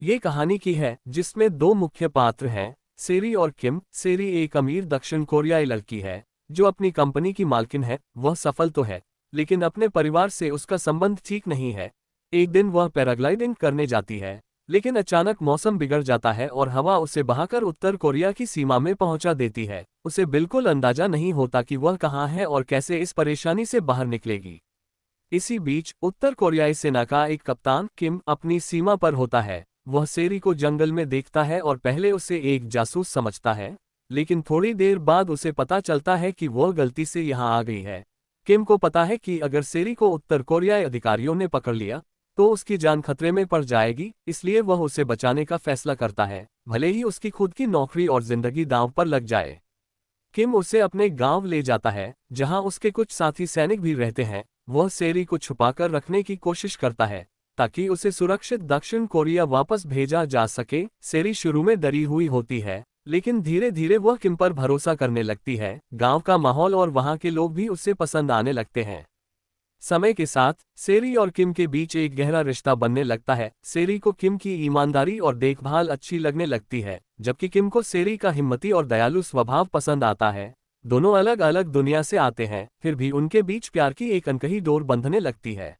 ये कहानी की है जिसमें दो मुख्य पात्र हैं, सेरी और किम। सेरी एक अमीर दक्षिण कोरियाई लड़की है जो अपनी कंपनी की मालकिन है। वह सफल तो है, लेकिन अपने परिवार से उसका संबंध ठीक नहीं है। एक दिन वह पैराग्लाइडिंग करने जाती है, लेकिन अचानक मौसम बिगड़ जाता है और हवा उसे बहाकर उत्तर कोरिया की सीमा में पहुंचा देती है। उसे बिल्कुल अंदाजा नहीं होता कि वह कहाँ है और कैसे इस परेशानी से बाहर निकलेगी। इसी बीच उत्तर कोरियाई सेना का एक कप्तान किम अपनी सीमा पर होता है। वह सेरी को जंगल में देखता है और पहले उसे एक जासूस समझता है, लेकिन थोड़ी देर बाद उसे पता चलता है कि वह गलती से यहां आ गई है। किम को पता है कि अगर सेरी को उत्तर कोरियाई अधिकारियों ने पकड़ लिया तो उसकी जान खतरे में पड़ जाएगी, इसलिए वह उसे बचाने का फैसला करता है, भले ही उसकी खुद की नौकरी और जिंदगी दांव पर लग जाए। किम उसे अपने गांव ले जाता है, जहां उसके कुछ साथी सैनिक भी रहते हैं। वह सेरी को छुपाकर रखने की कोशिश करता है ताकि उसे सुरक्षित दक्षिण कोरिया वापस भेजा जा सके। सेरी शुरू में डरी हुई होती है, लेकिन धीरे धीरे वह किम पर भरोसा करने लगती है। गांव का माहौल और वहां के लोग भी उसे पसंद आने लगते हैं। समय के साथ सेरी और किम के बीच एक गहरा रिश्ता बनने लगता है। सेरी को किम की ईमानदारी और देखभाल अच्छी लगने लगती है, जबकि किम को सेरी का हिम्मती और दयालु स्वभाव पसंद आता है। दोनों अलग अलग दुनिया से आते हैं, फिर भी उनके बीच प्यार की एक अनकही डोर बंधने लगती है।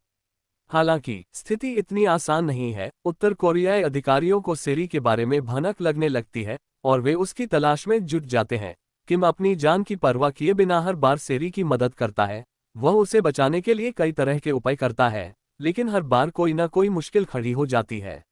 हालांकि स्थिति इतनी आसान नहीं है। उत्तर कोरियाई अधिकारियों को सेरी के बारे में भनक लगने लगती है और वे उसकी तलाश में जुट जाते हैं। किम अपनी जान की परवाह किए बिना हर बार सेरी की मदद करता है। वह उसे बचाने के लिए कई तरह के उपाय करता है, लेकिन हर बार कोई ना कोई मुश्किल खड़ी हो जाती है।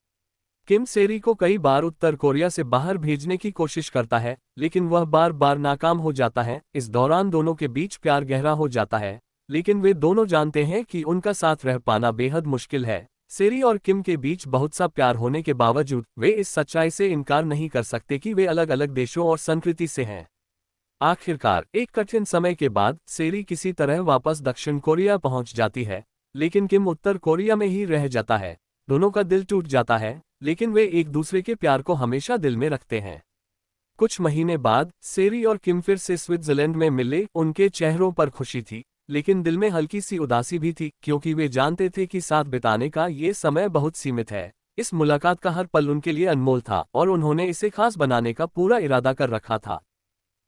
किम सेरी को कई बार उत्तर कोरिया से बाहर भेजने की कोशिश करता है, लेकिन वह बार बार नाकाम हो जाता है। इस दौरान दोनों के बीच प्यार गहरा हो जाता है, लेकिन वे दोनों जानते हैं कि उनका साथ रह पाना बेहद मुश्किल है। सेरी और किम के बीच बहुत सा प्यार होने के बावजूद वे इस सच्चाई से इनकार नहीं कर सकते कि वे अलग अलग देशों और संस्कृति से हैं। आखिरकार एक कठिन समय के बाद सेरी किसी तरह वापस दक्षिण कोरिया पहुंच जाती है, लेकिन किम उत्तर कोरिया में ही रह जाता है। दोनों का दिल टूट जाता है, लेकिन वे एक दूसरे के प्यार को हमेशा दिल में रखते हैं। कुछ महीने बाद सेरी और किम फिर से स्विट्जरलैंड में मिले। उनके चेहरों पर खुशी थी, लेकिन दिल में हल्की सी उदासी भी थी, क्योंकि वे जानते थे कि साथ बिताने का ये समय बहुत सीमित है। इस मुलाकात का हर पल उनके लिए अनमोल था और उन्होंने इसे खास बनाने का पूरा इरादा कर रखा था।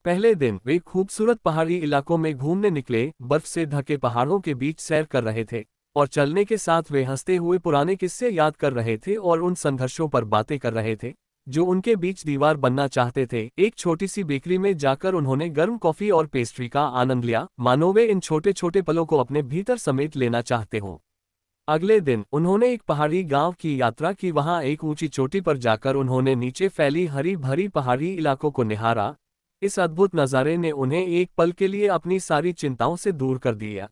पहले दिन वे खूबसूरत पहाड़ी इलाकों में घूमने निकले। बर्फ से ढके पहाड़ों के बीच सैर कर रहे थे और चलने के साथ वे हंसते हुए पुराने किस्से याद कर रहे थे और उन संघर्षों पर बातें कर रहे थे जो उनके बीच दीवार बनना चाहते थे। एक छोटी सी बेकरी में जाकर उन्होंने गर्म कॉफी और पेस्ट्री का आनंद लिया, मानो वे इन छोटे छोटे पलों को अपने भीतर समेट लेना चाहते हों। अगले दिन उन्होंने एक पहाड़ी गांव की यात्रा की। वहां एक ऊंची चोटी पर जाकर उन्होंने नीचे फैली हरी भरी पहाड़ी इलाकों को निहारा। इस अद्भुत नज़ारे ने उन्हें एक पल के लिए अपनी सारी चिंताओं से दूर कर दिया।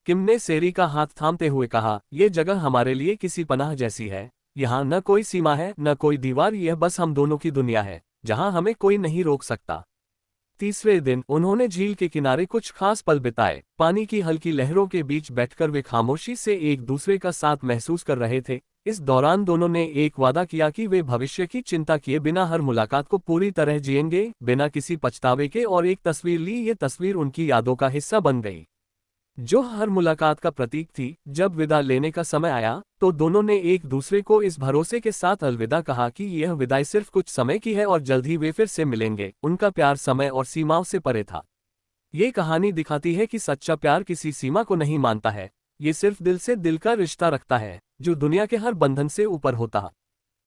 किम ने सेरी का हाथ थामते हुए कहा, "यह जगह हमारे लिए किसी पनाह जैसी है। यहाँ न कोई सीमा है, न कोई दीवार, यह बस हम दोनों की दुनिया है, जहाँ हमें कोई नहीं रोक सकता।" तीसरे दिन उन्होंने झील के किनारे कुछ खास पल बिताए। पानी की हल्की लहरों के बीच बैठकर वे खामोशी से एक दूसरे का साथ महसूस कर रहे थे। इस दौरान दोनों ने एक वादा किया कि वे भविष्य की चिंता किए बिना हर मुलाकात को पूरी तरह जिएंगे, बिना किसी पछतावे के। और एक तस्वीर ली। ये तस्वीर उनकी यादों का हिस्सा बन गई, जो हर मुलाकात का प्रतीक थी। जब विदा लेने का समय आया तो दोनों ने एक दूसरे को इस भरोसे के साथ अलविदा कहा कि यह विदाई सिर्फ कुछ समय की है और जल्द ही वे फिर से मिलेंगे। उनका प्यार समय और सीमाओं से परे था। ये कहानी दिखाती है कि सच्चा प्यार किसी सीमा को नहीं मानता है, ये सिर्फ दिल से दिल का रिश्ता रखता है, जो दुनिया के हर बंधन से ऊपर होता है।